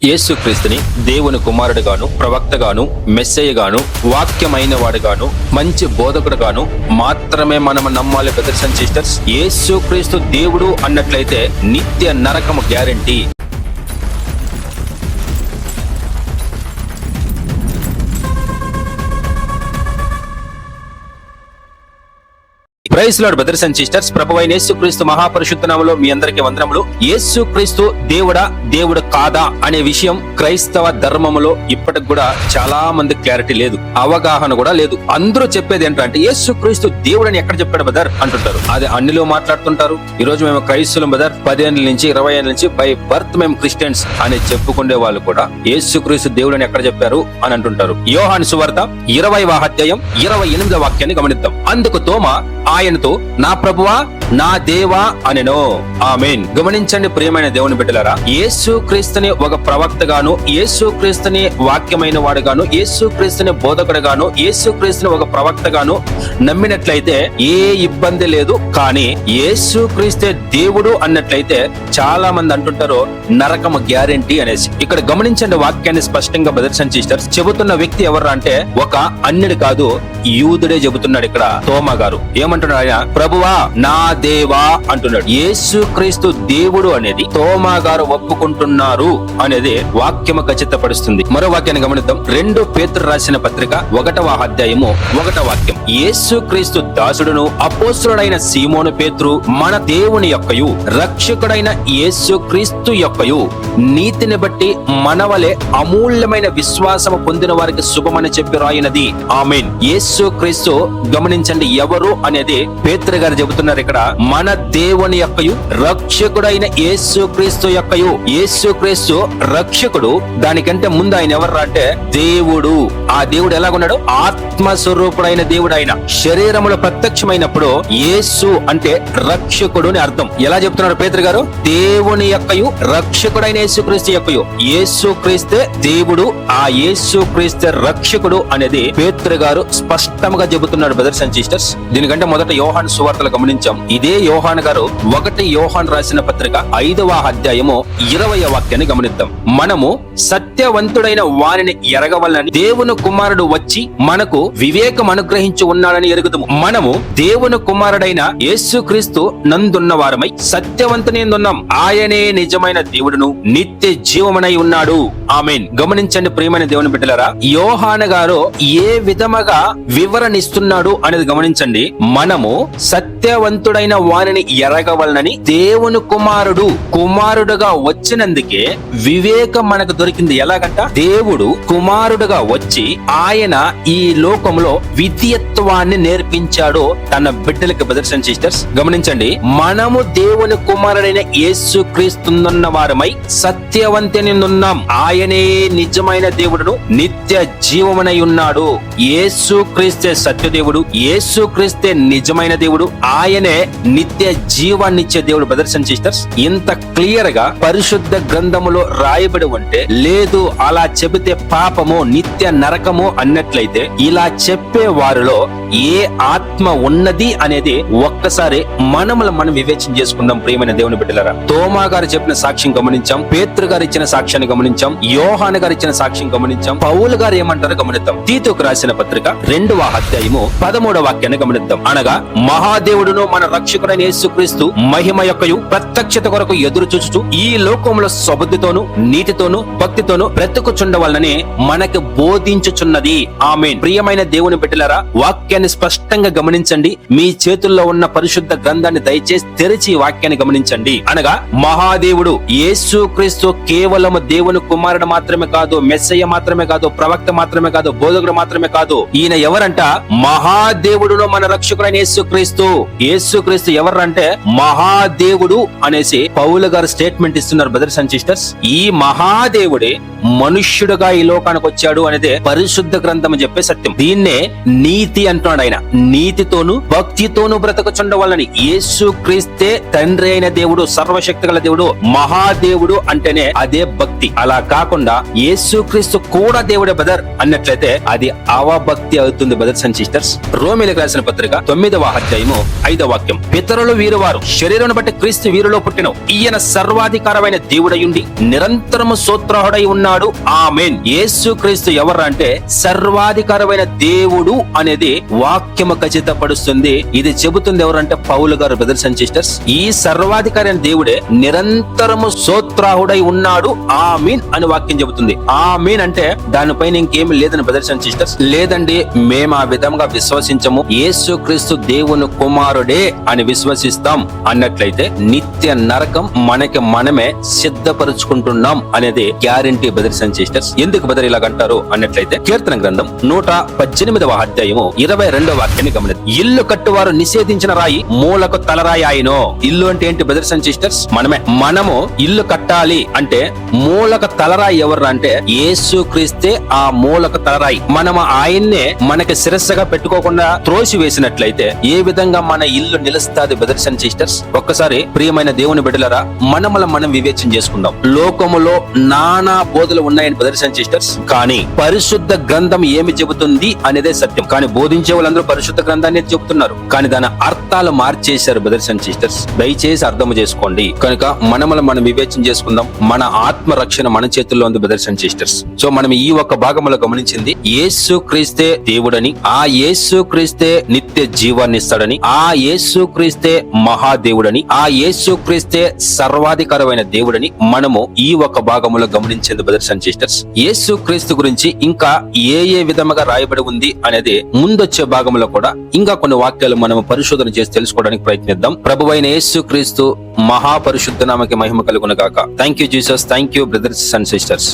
యేసుక్రీస్తుని దేవుని కుమారుడుగాను, ప్రవక్తగాను, మెస్సయ్యగాను, వాక్యమైన వాడుగాను, మంచి బోధకుడుగాను మాత్రమే మనం నమ్మాలి బ్రదర్స్ అండ్ సిస్టర్స్. యేసుక్రీస్తు దేవుడు అన్నట్లయితే నిత్య నరకము guarantee. Praise Lord brothers and sisters. ప్రభువైన యేసుక్రీస్తు మహాపరిశుద్ధ నామములో మీ అందరికీ వందనములు. యేసుక్రీస్తు దేవుడా, దేవుడు కాదా అనే విషయం క్రైస్తవ ధర్మములో ఇప్పటికి కూడా చాలా మంది క్లారిటీ లేదు, అవగాహన కూడా లేదు. అందరూ చెప్పేది ఏంటంటే యేసుక్రీస్తు దేవుడని ఎక్కడ చెప్పాడు బ్రదర్ అంటుంటారు. అది అన్నిలో మాట్లాడుతుంటారు. ఈ రోజు మేము క్రైస్తవులం బ్రదర్, 10 ఏళ్ళ నుంచి 20 ఏళ్ళ నుంచి బై బర్త్ మేము క్రిస్టియన్స్ అని చెప్పుకునే వాళ్ళు కూడా యేసుక్రీస్తు దేవుడని ఎక్కడ చెప్పారు అని అంటుంటారు. యోహాను సువార్త 20వ అధ్యాయం 28వ వాక్యాన్ని గమనిద్దాం. అందుకు తోమా ఆయనతో, నా ప్రభువా, నా దేవా అనెను. ఆమేన్. గమనించండి ప్రియమైన దేవుని బిడ్డలారా, యేసుక్రీస్తుని ఒక ప్రవక్తగాను, యేసుక్రీస్తుని వాక్యమైన వాడుగాను, యేసుక్రీస్తుని బోధకుడుగాను, యేసుక్రీస్తుని ఒక ప్రవక్తగాను నమ్మినట్లయితే ఏ ఇబ్బంది లేదు. కానీ యేసుక్రీస్తే దేవుడు అన్నట్లయితే చాలా మంది అంటుంటారు నరకము గ్యారెంటీ అనేసి. ఇక్కడ గమనించండి వాక్యాన్ని స్పష్టంగా బ్రదర్స్ అండ్ సిస్టర్స్. చెబుతున్న వ్యక్తి ఎవరు అంటే ఒక అన్యుడు కాదు, యూదుడే చెబుతున్నాడు. ఇక్కడ తోమా గారు ఏమంటున్నాడు? ఆయన ప్రభువా, నా దేవా అంటున్నాడు. యేసుక్రీస్తు దేవుడు అనేది తోమా గారు ఒప్పుకుంటున్నారు అనేది వాక్యము ఖచ్చితపరుస్తుంది. మరో వాక్యాన్ని గమనిద్దాం. 2 పేతురు రాసిన పత్రిక 1వ అధ్యాయము 1వ వాక్యం. యేసుక్రీస్తు దాసుడును అపోస్తలుడైన సీమోను పేతురు మన దేవుని యొక్కయు రక్షకుడైన యేసుక్రీస్తు యొక్కయు నీతిని బట్టి మనవలే అమూల్యమైన విశ్వాసము పొందిన వారికి శుభమని చెప్పి రాయినది. ఆమేన్. యేసుక్రీస్తు గమనించండి ఎవరు అనేది పేతురు గారు చెబుతున్నారు. ఇక్కడ మన దేవుని యొక్కయు రక్షకుడైన యేసుక్రీస్తు యొక్కయు. యేసుక్రీస్తు రక్షకుడు. దానికంటే ముందు ఆయన ఎవరు అంటే దేవుడు. ఆ దేవుడు ఎలాగున్నాడు? ఆత్మస్వరూపుడైన దేవుడు. ఆయన శరీరములో ప్రత్యక్షమైనప్పుడు యేసు అంటే రక్షకుడు అని అర్థం. ఎలా చెప్తున్నారు పేతురు గారు? దేవుని యొక్కయు రక్షకుడైన యేసుక్రీస్తు యొక్కయు. యేసుక్రీస్తే దేవుడు, ఆ యేసుక్రీస్తే రక్షకుడు అనేది పేతురు గారు స్పష్టంగా చెబుతున్నాడు బ్రదర్స్ అండ్ సిస్టర్స్. దీనికంటే మొదట యోహాను సువార్తలు గమనించాం. ఇదే యోహాను గారు 1 యోహాను రాసిన పత్రిక 5వ అధ్యాయము 20వ వాక్యాన్ని గమనిద్దాం. మనము సత్యవంతుడైన వారిని ఎరగవలనని దేవుని కుమారుడు వచ్చి మనకు వివేకం అనుగ్రహించి ఉన్నాడని ఎరుగుదుము. మనము దేవుని కుమారుడైన యేసుక్రీస్తు నందున్న వారమై సత్యవంతుని ఉన్నాం. ఆయనే నిజమైన దేవుడును నిత్య జీవమనై ఉన్నాడు. ఆమేన్. గమనించండి ప్రియమైన దేవుని బిడ్డలారా, యోహాను గారు ఏ విధముగా వివరణ ఇస్తున్నాడు అనేది గమనించండి. మనము సత్యవంతుడైన వారిని ఎరగవలనని దేవుని కుమారుడుగా వచ్చినందుకే వివేకం మనకు దొరికింది. ఎలాగంట? దేవుడు కుమారుడుగా వచ్చి ఆయన ఈ లోకంలో విద్యత్వాన్ని నేర్పించాడు తన బిడ్డలకు. బ్రదర్స్ అండ్ సిస్టర్స్ గమనించండి, మనము దేవుని కుమారుడైన యేసుక్రీస్తున్న వారమై సత్యవంతుని ఉన్నాం. ఆయనే నిజమైన దేవుడును నిత్య జీవమునై ఉన్నాడు. యేసుక్రీస్తే సత్యదేవుడు, యేసుక్రీస్తే నిజమైన దేవుడు, ఆయనే నిత్య జీవాన్నిచ్చే దేవుడు. బ్రదర్స్ అండ్ సిస్టర్స్, ఇంత క్లియర్ గా పరిశుద్ధ గ్రంథములో రాయబడి ఉంటే, లేదు అలా చెబితే పాపము నిత్య నరకము అన్నట్లయితే, ఇలా చెప్పే వారిలో ఏ ఆత్మ ఉన్నది అనేది ఒక్కసారి మనం వివేచన చేసుకుందాం ప్రియమైన దేవుని బిడ్డలారా. తోమా గారు చెప్పిన సాక్ష్యం గమనించాం, పేతురు గారు ఇచ్చిన సాక్ష్యాన్ని గమనించాం, యోహాను గారు ఇచ్చిన సాక్ష్యం గమనించాం, పౌలు గారు ఏమంటారో గమనిద్దాం. తీతుకు రాసిన పత్రిక 2వ అధ్యాయము 13వ వాక్యాన్ని గమనిద్దాం. అనగా మహాదేవుడును మన రక్షకుడైన యేసుక్రీస్తు మహిమ యొక్కయు ప్రత్యక్షత కొరకు ఎదురు చూచుచు ఈ లోకంలో సబుద్ధితోను నీతితోను భక్తితోను బ్రతుకుచుండవలనని మనకు బోధించుచున్నది. ఆమేన్. ప్రియమైన దేవుని బిడ్డలారా, వాక్యాన్ని స్పష్టంగా గమనించండి. మీ చేతుల్లో ఉన్న పరిశుద్ధ గ్రంథాన్ని దయచేసి తెరిచి వాక్యాన్ని గమనించండి. అనగా మహాదేవుడు యేసుక్రీస్తు కేవలం దేవుని కుమారుడు మాత్రమే కాదు, మెస్సయ్య మాత్రమే కాదు, ప్రవక్త మాత్రమే కాదు, బోధకుడు మాత్రమే కాదు. ఈయన ఎవరంట? మహాదేవుడును మన రక్షకుడైన యేసుక్రీస్తు. యేసుక్రీస్తు ఎవరంటే మహాదేవుడు అనేసి పౌలు గారు స్టేట్మెంట్ ఇస్తున్నారు బ్రదర్స్ అండ్ సిస్టర్స్. ఈ మహాదేవుడే మనుష్యుడుగా ఈ లోకానికి వచ్చాడు అనేదే పరిశుద్ధ గ్రంథం చెప్పే సత్యం. దీన్నే నీతి అంటున్నాడు ఆయన. నీతితోను భక్తితోను బ్రతకచుండవాలని. యేసు క్రీస్తే తండ్రి అయిన దేవుడు, సర్వశక్తి గల దేవుడు, మహాదేవుడు అంటేనే అదే భక్తి. అలా కాకుండా యేసు క్రీస్తు కూడా దేవుడే బ్రదర్ అన్నట్లయితే అది అవభక్తి అవుతుంది బ్రదర్స్ అండ్ సిస్టర్స్. రోమీయులకు రాసిన పత్రిక 9వ అధ్యాయము 5వ వాక్యం. పితరులు వీరువారు, శరీరం బట్టి క్రీస్తు వీరిలో పుట్టిన ఈయన సర్వాధికారమైన దేవుడయుండి నిరంతరము స్తోత్రాహుడై ఉన్నాడు. ఆమేన్. యేసు క్రీస్తు ఎవరు అంటే సర్వాధికారమైన దేవుడు అనేది వాక్యము ఖచ్చితపరుస్తుంది. ఇది చెబుతుంది ఎవరంటే పౌలు గారు బ్రదర్స్ అండ్ సిస్టర్స్. ఈ సర్వాధికారైన దేవుడే నిరంతరము స్తోత్రాహుడై ఉన్నాడు. ఆమీన్ అని వాక్యం చెబుతుంది. ఆమీన్ అంటే దానిపైన ఇంకేమి లేదని బ్రదర్స్ అండ్ సిస్టర్స్. లేదండి, మేము ఆ విధంగా విశ్వసించము, యేసు క్రీస్తు దేవుని కుమారుడే అని విశ్వసిస్తాం అన్నట్లయితే నిత్య నరకం మనకి మనమే సిద్ధపరుచుకుంటున్నాం అనేది గ్యారంటీ బ్రదర్స్ అండ్ సిస్టర్స్. ఎందుకు బ్రదర్ ఇలాగంటారు అన్నట్లయితే కీర్తన గ్రంథం 118వ అధ్యాయము 22వ వాక్యాన్ని గమనించండి. ఇల్లు కట్టువారు నిషేధించిన రాయి మూలకు తలరాయి ఆయనో. ఇల్లు అంటే ఏంటి బ్రదర్స్ అండ్ సిస్టర్స్? మనమే. మనము ఇల్లు కట్టాలి అంటే మూలకు తలరాయి ఎవరు అంటే యేసు క్రీస్తే ఆ మూలకు తలరాయి. మనము ఆయన్నే మనకి శిరస్సుగా పెట్టుకోకుండా త్రోసి వేసినట్లయితే ఏ విధంగా మన ఇల్లు నిలుస్తాది బ్రదర్స్ అండ్ సిస్టర్స్? ఒక్కసారి ప్రియమైన దేవుని బిడ్డలారా, మనం వివేచన చేసుకుందాం. లోకములో నానా బోధలు ఉన్నాయని బ్రదర్స్ అండ్ సిస్టర్స్, కానీ పరిశుద్ధ గ్రంథం ఏమి చెబుతుంది అనేదే సత్యం. కానీ బోధించే వాళ్ళందరూ పరిశుద్ధ గ్రంథాన్ని చెబుతున్నారు, కానీ దాని అర్థాలు మార్చేశారు బ్రదర్స్ అండ్ సిస్టర్స్. దయచేసి అర్థం చేసుకోండి. కనుక మనం వివేచన చేసుకుందాం. మన ఆత్మ రక్షణ మన చేతుల్లో ఉంది బ్రదర్స్ అండ్ సిస్టర్స్. సో మనం ఈ ఒక్క భాగంలో గమనించింది యేసు క్రీస్తే దేవుడని, ఆ యేసు క్రీస్తే నిత్య జీవాన్ని ఇస్తాడని, ఆ యేసు క్రీస్తే మహాదేవుడని, ఆ యేసు క్రీస్తే సర్వాధికారమైన దేవుడని మనము ఈ ఒక భాగంలో గమనించింది బ్రదర్స్ అండ్ సిస్టర్స్. యేసు క్రీస్తు గురించి ఇంకా ఏ విధముగా రాయబడి ఉంది అనేది ముందొచ్చే భాగంలో కూడా ఇంకా కొన్ని వాక్యాలు మనము పరిశోధన చేసి తెలుసుకోవడానికి ప్రయత్నిద్దాం. ప్రభువైన యేసు క్రీస్తు మహాపరిశుద్ధ నామకి మహిమ కలుగును గాక. Thank you Jesus. Thank you brothers and sisters.